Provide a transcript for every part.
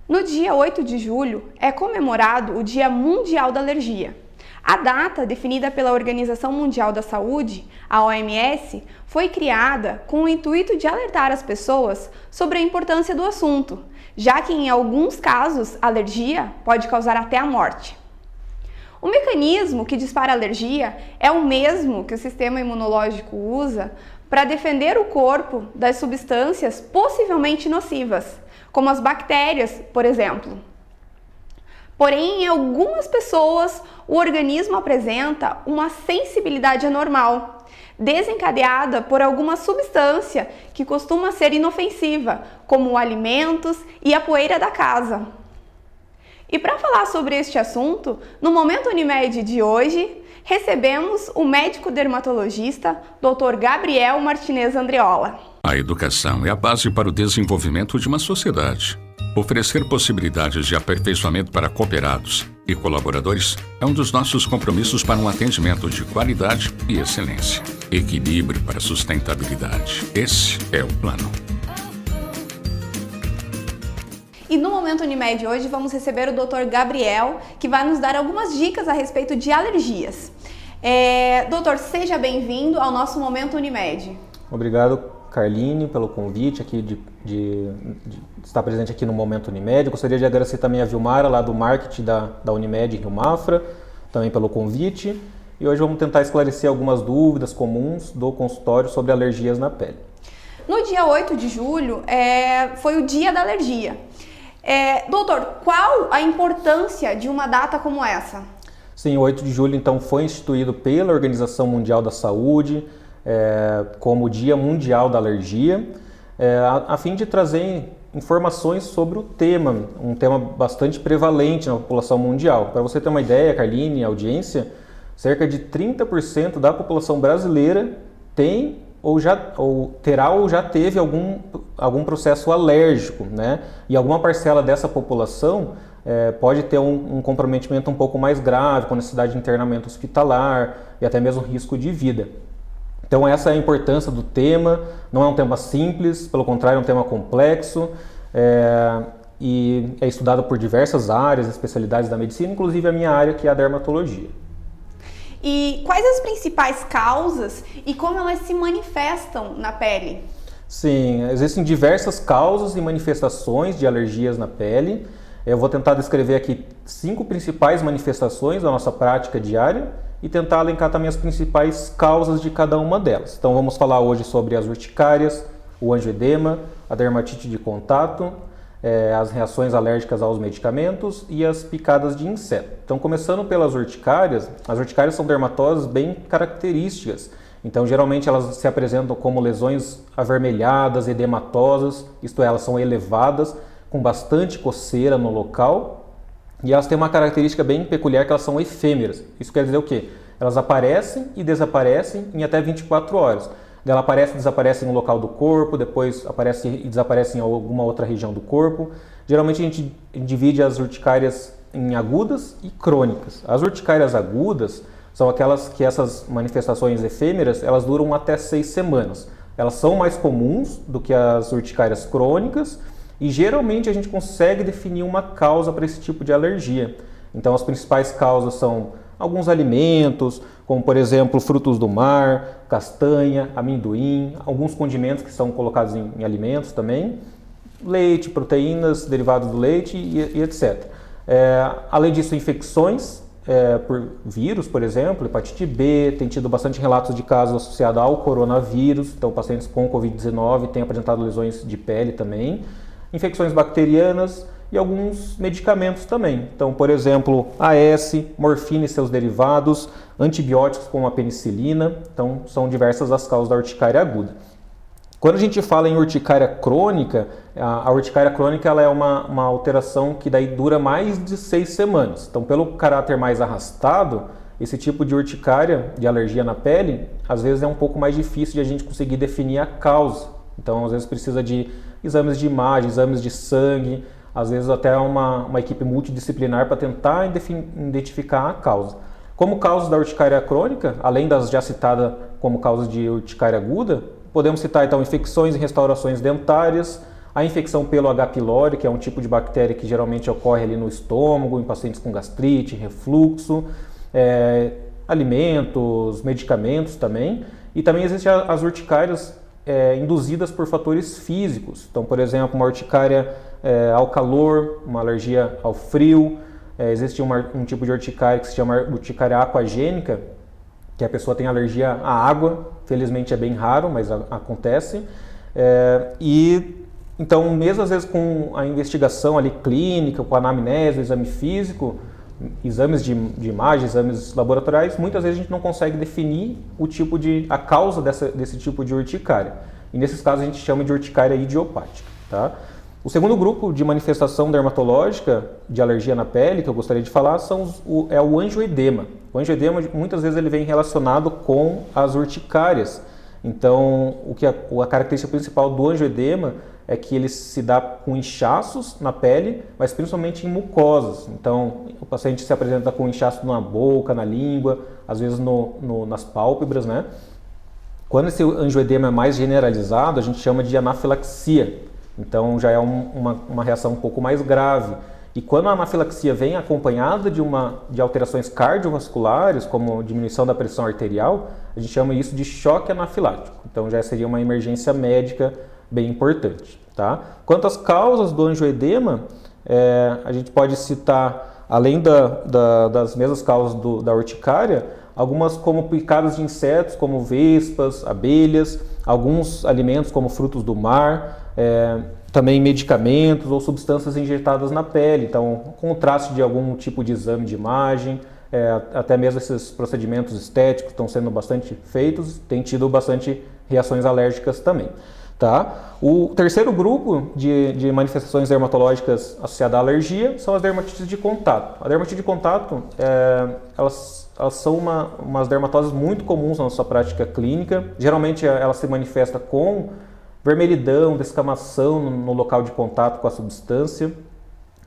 No dia 8 de julho é comemorado o Dia Mundial da Alergia. A data, definida pela Organização Mundial da Saúde, a OMS, foi criada com o intuito de alertar as pessoas sobre a importância do assunto, já que em alguns casos a alergia pode causar até a morte. O mecanismo que dispara a alergia é o mesmo que o sistema imunológico usa para defender o corpo das substâncias possivelmente nocivas, como as bactérias, por exemplo. Porém, em algumas pessoas, o organismo apresenta uma sensibilidade anormal, desencadeada por alguma substância que costuma ser inofensiva, como alimentos e a poeira da casa. E para falar sobre este assunto, no Momento Unimed de hoje, recebemos o médico dermatologista Dr. Gabriel Martinez Andreola. A educação é a base para o desenvolvimento de uma sociedade. Oferecer possibilidades de aperfeiçoamento para cooperados e colaboradores é um dos nossos compromissos para um atendimento de qualidade e excelência. Equilíbrio para sustentabilidade. Esse é o plano. E no Momento Unimed hoje vamos receber o Dr. Gabriel, que vai nos dar algumas dicas a respeito de alergias. Doutor, seja bem-vindo ao nosso Momento Unimed. Obrigado, Carline, pelo convite aqui de estar presente aqui no Momento Unimed. Eu gostaria de agradecer também a Vilmara, lá do marketing da Unimed Rio Mafra, também pelo convite. E hoje vamos tentar esclarecer algumas dúvidas comuns do consultório sobre alergias na pele. No dia 8 de julho foi o dia da alergia. Doutor, qual a importância de uma data como essa? Sim, o 8 de julho então foi instituído pela Organização Mundial da Saúde como Dia Mundial da Alergia, a fim de trazer informações sobre o tema, um tema bastante prevalente na população mundial. Para você ter uma ideia, Carline e audiência, cerca de 30% da população brasileira tem ou já teve algum processo alérgico, né? E alguma parcela dessa população pode ter um comprometimento um pouco mais grave, com necessidade de internamento hospitalar e até mesmo risco de vida. Então essa é a importância do tema, não é um tema simples, pelo contrário é um tema complexo e é estudado por diversas áreas, especialidades da medicina, inclusive a minha área que é a dermatologia. E quais as principais causas e como elas se manifestam na pele? Sim, existem diversas causas e manifestações de alergias na pele. Eu vou tentar descrever aqui 5 principais manifestações da nossa prática diária e tentar elencar também as principais causas de cada uma delas. Então vamos falar hoje sobre as urticárias, o angioedema, a dermatite de contato, as reações alérgicas aos medicamentos e as picadas de inseto. Então, começando pelas urticárias, as urticárias são dermatoses bem características. Então, geralmente elas se apresentam como lesões avermelhadas, edematosas, isto é, elas são elevadas, com bastante coceira no local. E elas têm uma característica bem peculiar, que elas são efêmeras. Isso quer dizer o quê? Elas aparecem e desaparecem em até 24 horas. Ela aparece e desaparece em um local do corpo, depois aparece e desaparece em alguma outra região do corpo. Geralmente a gente divide as urticárias em agudas e crônicas. As urticárias agudas são aquelas que essas manifestações efêmeras, elas duram até 6 semanas. Elas são mais comuns do que as urticárias crônicas e geralmente a gente consegue definir uma causa para esse tipo de alergia. Então as principais causas são alguns alimentos, como por exemplo frutos do mar, castanha, amendoim, alguns condimentos que são colocados em alimentos também, leite, proteínas derivadas do leite e etc. Além disso, infecções por vírus, por exemplo, hepatite B, tem tido bastante relatos de casos associados ao coronavírus, então pacientes com Covid-19 têm apresentado lesões de pele também, infecções bacterianas, e alguns medicamentos também. Então, por exemplo, AS, morfina e seus derivados, antibióticos como a penicilina. Então, são diversas as causas da urticária aguda. Quando a gente fala em urticária crônica, a urticária crônica ela é uma alteração que daí dura mais de 6 semanas. Então, pelo caráter mais arrastado, esse tipo de urticária, de alergia na pele, às vezes é um pouco mais difícil de a gente conseguir definir a causa. Então, às vezes precisa de exames de imagem, exames de sangue, às vezes até uma equipe multidisciplinar para tentar identificar a causa. Como causas da urticária crônica, além das já citadas como causas de urticária aguda, podemos citar então infecções e restaurações dentárias, A infecção pelo H. pylori, que é um tipo de bactéria que geralmente ocorre ali no estômago, em pacientes com gastrite, refluxo, alimentos, medicamentos também. E também existem as urticárias induzidas por fatores físicos. Então, por exemplo, uma urticária ao calor, uma alergia ao frio. Existe um tipo de urticária que se chama urticária aquagênica, que a pessoa tem alergia à água. Felizmente é bem raro, mas acontece. Então, mesmo às vezes com a investigação ali clínica, com a anamnese, o exame físico, exames de imagem, exames laboratoriais, muitas vezes a gente não consegue definir a causa desse tipo de urticária. E nesses casos a gente chama de urticária idiopática. Tá? O segundo grupo de manifestação dermatológica de alergia na pele que eu gostaria de falar é o angioedema. O angioedema muitas vezes ele vem relacionado com as urticárias. Então, a característica principal do angioedema é que ele se dá com inchaços na pele, mas principalmente em mucosas. Então, o paciente se apresenta com inchaço na boca, na língua, às vezes nas pálpebras, né? Quando esse angioedema é mais generalizado, a gente chama de anafilaxia. Então, já é uma reação um pouco mais grave. E quando a anafilaxia vem acompanhada de alterações cardiovasculares, como diminuição da pressão arterial, a gente chama isso de choque anafilático. Então, já seria uma emergência médica bem importante. Tá? Quanto às causas do angioedema, a gente pode citar, além das mesmas causas da urticária, algumas como picadas de insetos, como vespas, abelhas, alguns alimentos como frutos do mar, também medicamentos ou substâncias injetadas na pele. Então, contraste de algum tipo de exame de imagem, até mesmo esses procedimentos estéticos estão sendo bastante feitos, tem tido bastante reações alérgicas também. Tá? O terceiro grupo de manifestações dermatológicas associadas à alergia são as dermatites de contato. A dermatite de contato, elas são umas dermatoses muito comuns na nossa prática clínica. Geralmente ela se manifesta com vermelhidão, descamação no local de contato com a substância.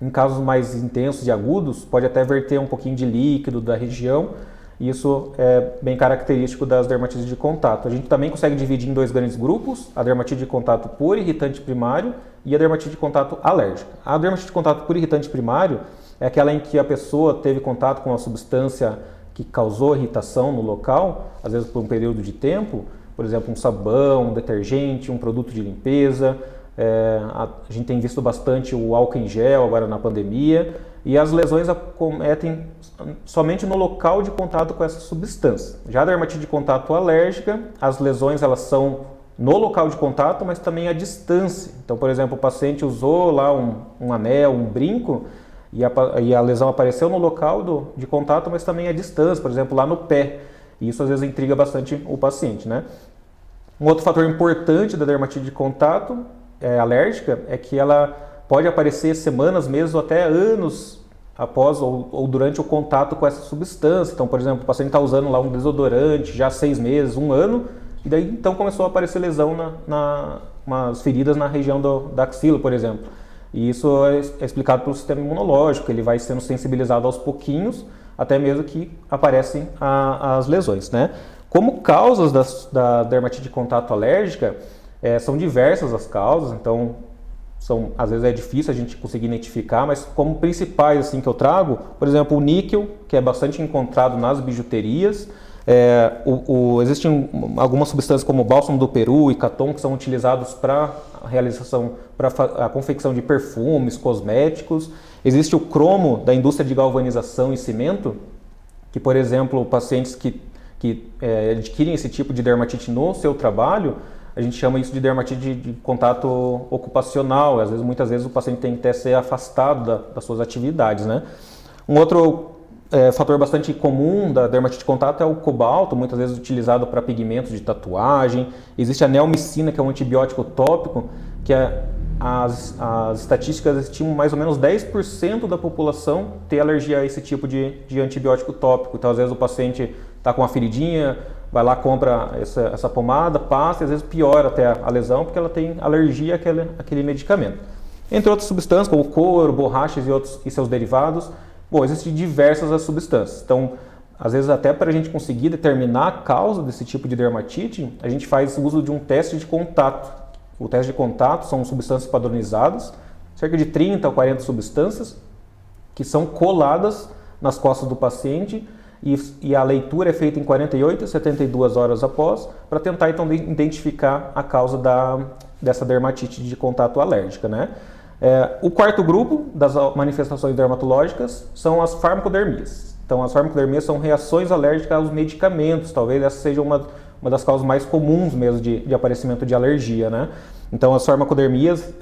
Em casos mais intensos e agudos, pode até verter um pouquinho de líquido da região. Isso é bem característico das dermatites de contato. A gente também consegue dividir em dois grandes grupos, a dermatite de contato por irritante primário e a dermatite de contato alérgica. A dermatite de contato por irritante primário é aquela em que a pessoa teve contato com uma substância que causou irritação no local, às vezes por um período de tempo, por exemplo, um sabão, um detergente, um produto de limpeza. A gente tem visto bastante o álcool em gel agora na pandemia, e as lesões acometem somente no local de contato com essa substância. Já a dermatite de contato alérgica, as lesões elas são no local de contato, mas também à distância. Então, por exemplo, o paciente usou lá um anel, um brinco, e a lesão apareceu no local de contato, mas também à distância, por exemplo, lá no pé. E isso às vezes intriga bastante o paciente, né? Um outro fator importante da dermatite de contato alérgica é que ela pode aparecer semanas, meses ou até anos após ou durante o contato com essa substância. Então, por exemplo, o paciente está usando lá um desodorante já há 6 meses, 1 ano, e daí então começou a aparecer lesão umas feridas na região da axila, por exemplo. E isso é explicado pelo sistema imunológico, ele vai sendo sensibilizado aos pouquinhos, até mesmo que aparecem as lesões, né? Como causas da dermatite de contato alérgica, são diversas as causas, então às vezes é difícil a gente conseguir identificar, mas como principais assim, que eu trago, por exemplo, o níquel, que é bastante encontrado nas bijuterias. Existem algumas substâncias como o bálsamo do Peru e Caton que são utilizados para a confecção de perfumes, cosméticos. Existe o cromo da indústria de galvanização e cimento, que, por exemplo, pacientes que adquirem esse tipo de dermatite no seu trabalho, a gente chama isso de dermatite de contato ocupacional. Muitas vezes o paciente tem que até ser afastado das suas atividades, né? Um outro fator bastante comum da dermatite de contato é o cobalto, muitas vezes utilizado para pigmentos de tatuagem. Existe a neomicina, que é um antibiótico tópico, que as estatísticas estimam mais ou menos 10% da população ter alergia a esse tipo de antibiótico tópico. Então, às vezes o paciente está com uma feridinha, vai lá, compra essa pomada, passa, e às vezes piora até a lesão, porque ela tem alergia àquele medicamento. Entre outras substâncias, como couro, borrachas e seus derivados. Bom, existem diversas as substâncias. Então, às vezes até para a gente conseguir determinar a causa desse tipo de dermatite, a gente faz uso de um teste de contato. O teste de contato são substâncias padronizadas, cerca de 30 ou 40 substâncias, que são coladas nas costas do paciente e a leitura é feita em 48 a 72 horas após, para tentar então identificar a causa dessa dermatite de contato alérgica, né? O quarto grupo das manifestações dermatológicas são as farmacodermias. Então, as farmacodermias são reações alérgicas aos medicamentos, talvez essa seja uma das causas mais comuns mesmo de aparecimento de alergia, né? Então, as farmacodermias,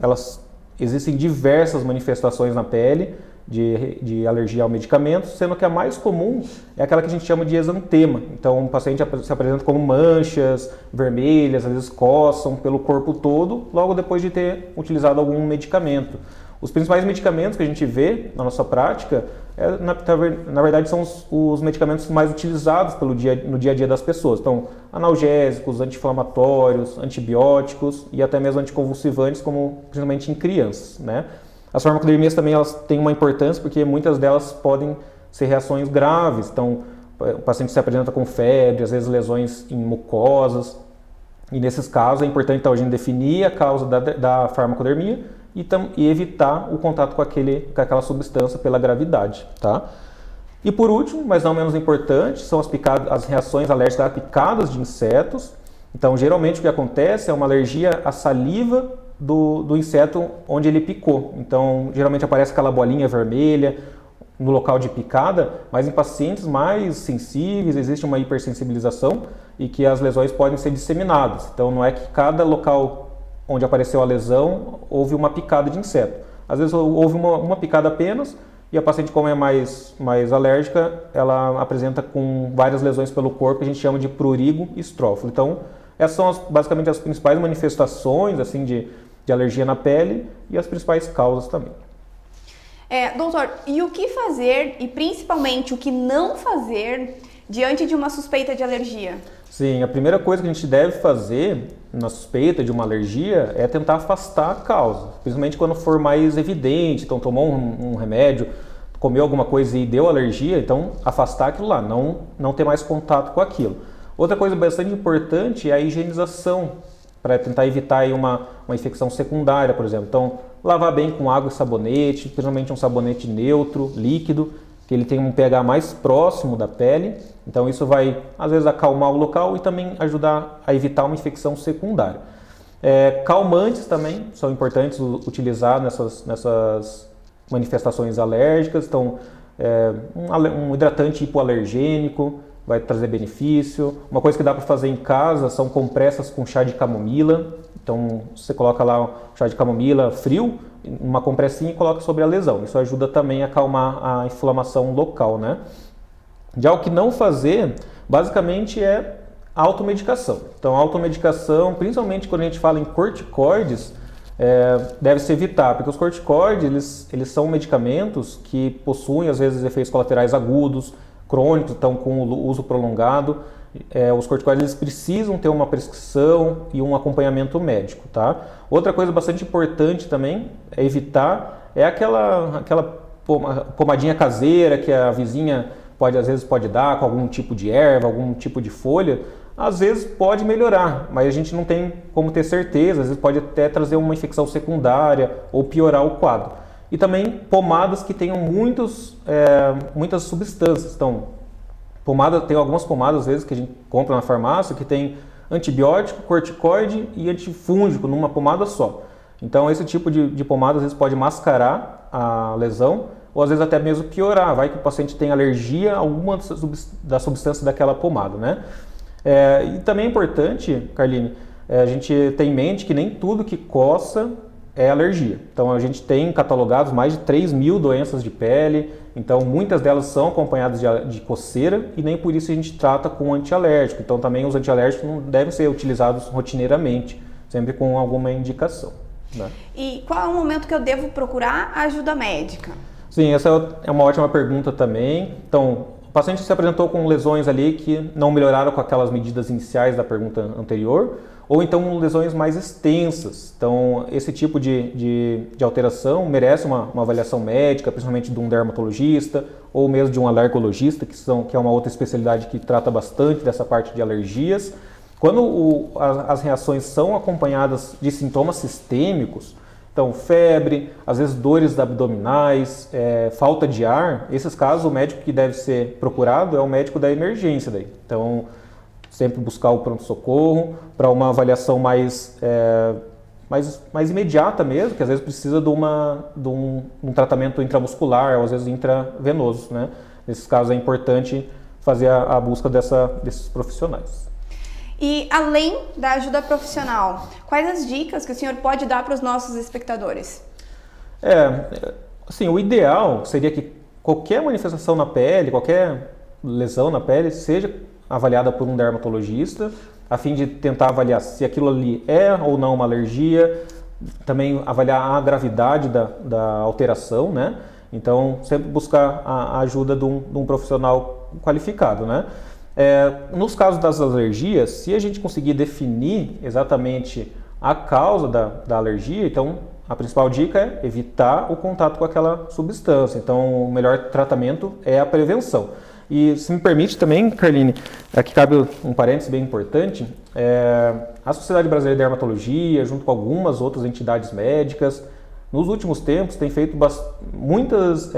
existem diversas manifestações na pele de alergia ao medicamento, sendo que a mais comum é aquela que a gente chama de exantema. Então, o paciente se apresenta como manchas vermelhas, às vezes coçam pelo corpo todo, logo depois de ter utilizado algum medicamento. Os principais medicamentos que a gente vê na nossa prática, na verdade, são os medicamentos mais utilizados no dia a dia das pessoas. Então, analgésicos, anti-inflamatórios, antibióticos e até mesmo anticonvulsivantes, principalmente em crianças, né? As farmacodermias também elas têm uma importância porque muitas delas podem ser reações graves. Então, o paciente se apresenta com febre, às vezes lesões em mucosas. E nesses casos é importante então, a gente definir a causa da farmacodermia e evitar o contato com aquela substância pela gravidade, tá? E por último, mas não menos importante, são as reações alérgicas a picadas de insetos. Então, geralmente o que acontece é uma alergia à saliva do inseto onde ele picou. Então, geralmente aparece aquela bolinha vermelha no local de picada, mas em pacientes mais sensíveis existe uma hipersensibilização e que as lesões podem ser disseminadas. Então, não é que cada local onde apareceu a lesão houve uma picada de inseto. Às vezes houve uma picada apenas e a paciente, como é mais alérgica, ela apresenta com várias lesões pelo corpo que a gente chama de prurigo estrófilo. Então, essas são basicamente as principais manifestações assim, de alergia na pele e as principais causas também. Doutor, e o que fazer e principalmente o que não fazer diante de uma suspeita de alergia? Sim, a primeira coisa que a gente deve fazer na suspeita de uma alergia é tentar afastar a causa, principalmente quando for mais evidente. Então, tomou um remédio, comeu alguma coisa e deu alergia, então afastar aquilo lá, não ter mais contato com aquilo. Outra coisa bastante importante é a higienização, para tentar evitar aí uma infecção secundária, por exemplo. Então, lavar bem com água e sabonete, principalmente um sabonete neutro, líquido, que ele tem um pH mais próximo da pele. Então, isso vai, às vezes, acalmar o local e também ajudar a evitar uma infecção secundária. Calmantes também são importantes utilizar nessas manifestações alérgicas. Então, um hidratante hipoalergênico vai trazer benefício. Uma coisa que dá para fazer em casa são compressas com chá de camomila. Então, você coloca lá o chá de camomila frio, uma compressinha e coloca sobre a lesão. Isso ajuda também a acalmar a inflamação local, né? Já o que não fazer, basicamente, é automedicação. Então, a automedicação, principalmente quando a gente fala em corticoides, deve-se evitar, porque os corticoides, eles são medicamentos que possuem, às vezes, efeitos colaterais agudos, crônicos, então com o uso prolongado. Os corticoides eles precisam ter uma prescrição e um acompanhamento médico, tá? Outra coisa bastante importante também é evitar aquela pomadinha caseira que a vizinha às vezes pode dar com algum tipo de erva, algum tipo de folha. Às vezes pode melhorar, mas a gente não tem como ter certeza, às vezes pode até trazer uma infecção secundária ou piorar o quadro. E também pomadas que tenham muitas substâncias. Então, tem algumas pomadas, às vezes, que a gente compra na farmácia, que tem antibiótico, corticoide e antifúngico numa pomada só. Então, esse tipo de pomada, às vezes, pode mascarar a lesão ou, às vezes, até mesmo piorar. Vai que o paciente tem alergia a alguma da substância daquela pomada, né? E também é importante, Carline, a gente ter em mente que nem tudo que coça é alergia. Então, a gente tem catalogados mais de 3.000 doenças de pele, então muitas delas são acompanhadas de coceira e nem por isso a gente trata com antialérgico. Então, também os antialérgicos não devem ser utilizados rotineiramente, sempre com alguma indicação, né? E qual é o momento que eu devo procurar ajuda médica? Sim, essa é uma ótima pergunta também. Então, o paciente se apresentou com lesões ali que não melhoraram com aquelas medidas iniciais da pergunta anterior, ou então lesões mais extensas. Então, esse tipo de alteração merece uma avaliação médica, principalmente de um dermatologista ou mesmo de um alergologista, que é uma outra especialidade que trata bastante dessa parte de alergias. Quando as reações são acompanhadas de sintomas sistêmicos, então febre, às vezes dores abdominais, falta de ar, esses casos o médico que deve ser procurado é o médico da emergência daí. Então, sempre buscar o pronto-socorro para uma avaliação mais imediata mesmo, que às vezes precisa de um tratamento intramuscular, ou às vezes intravenoso, né? Nesses casos é importante fazer a busca desses profissionais. E além da ajuda profissional, quais as dicas que o senhor pode dar para os nossos espectadores? Assim, o ideal seria que qualquer manifestação na pele, qualquer lesão na pele, seja avaliada por um dermatologista, a fim de tentar avaliar se aquilo ali é ou não uma alergia, também avaliar a gravidade da alteração, né? Então, sempre buscar a ajuda de um profissional qualificado, né? Nos casos das alergias, se a gente conseguir definir exatamente a causa da alergia, então a principal dica é evitar o contato com aquela substância. Então, o melhor tratamento é a prevenção. E se me permite também, Carline, aqui cabe um parênteses bem importante, a Sociedade Brasileira de Dermatologia, junto com algumas outras entidades médicas, nos últimos tempos tem feito muitas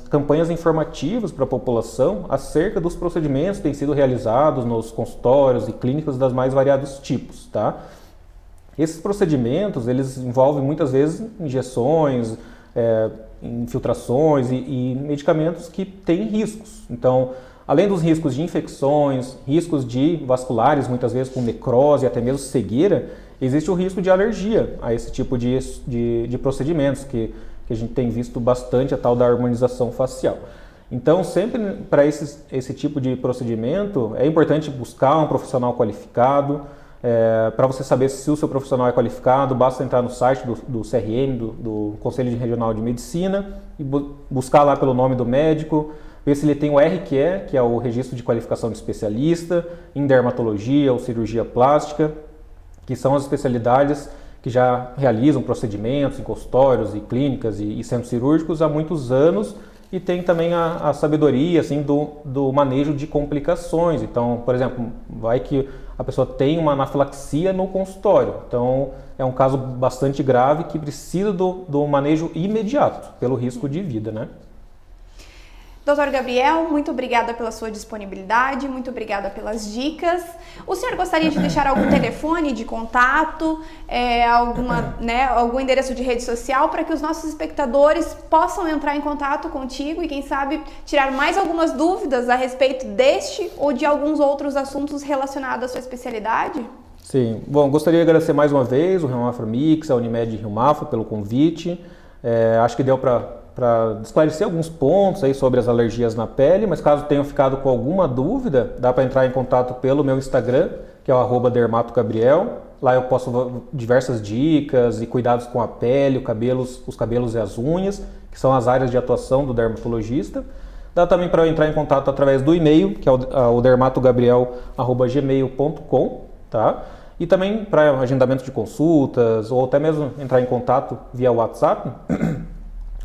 campanhas informativas para a população acerca dos procedimentos que têm sido realizados nos consultórios e clínicas das mais variados tipos, tá? Esses procedimentos, eles envolvem muitas vezes injeções, infiltrações e medicamentos que têm riscos. Então, além dos riscos de infecções, riscos de vasculares, muitas vezes com necrose, até mesmo cegueira, existe o risco de alergia a esse tipo de procedimentos, que a gente tem visto bastante, a tal da harmonização facial. Então, sempre para esse tipo de procedimento, é importante buscar um profissional qualificado. Para você saber se o seu profissional é qualificado, basta entrar no site do CRM, do Conselho Regional de Medicina, e buscar lá pelo nome do médico, ver se ele tem o RQE, que é o Registro de Qualificação de Especialista, em dermatologia ou cirurgia plástica, que são as especialidades que já realizam procedimentos em consultórios e clínicas e centros cirúrgicos há muitos anos, e tem também a sabedoria assim, do manejo de complicações. Então, por exemplo, vai que a pessoa tem uma anafilaxia no consultório. Então, é um caso bastante grave que precisa do manejo imediato, pelo risco de vida, né? Doutor Gabriel, muito obrigada pela sua disponibilidade, muito obrigada pelas dicas. O senhor gostaria de deixar algum telefone de contato, algum endereço de rede social para que os nossos espectadores possam entrar em contato contigo e, quem sabe, tirar mais algumas dúvidas a respeito deste ou de alguns outros assuntos relacionados à sua especialidade? Sim. Bom, gostaria de agradecer mais uma vez o Rio Mafra Mix, a Unimed Rio Mafra pelo convite. Acho que deu para esclarecer alguns pontos aí sobre as alergias na pele, mas caso tenham ficado com alguma dúvida, dá para entrar em contato pelo meu Instagram, que é o @dermatogabriel. Lá eu posto diversas dicas e cuidados com a pele, os cabelos e as unhas, que são as áreas de atuação do dermatologista. Dá também para entrar em contato através do e-mail, que é o dermatogabriel@gmail.com, tá? E também para agendamento de consultas, ou até mesmo entrar em contato via WhatsApp,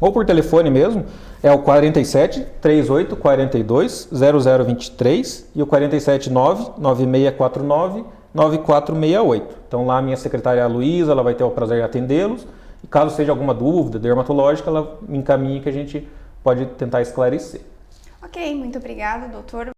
ou por telefone mesmo, é o 47 38 42 0023 e o 47 9 9649 9468. Então lá a minha secretária Luísa, ela vai ter o prazer de atendê-los. E caso seja alguma dúvida dermatológica, ela me encaminha que a gente pode tentar esclarecer. Ok, muito obrigada, doutor.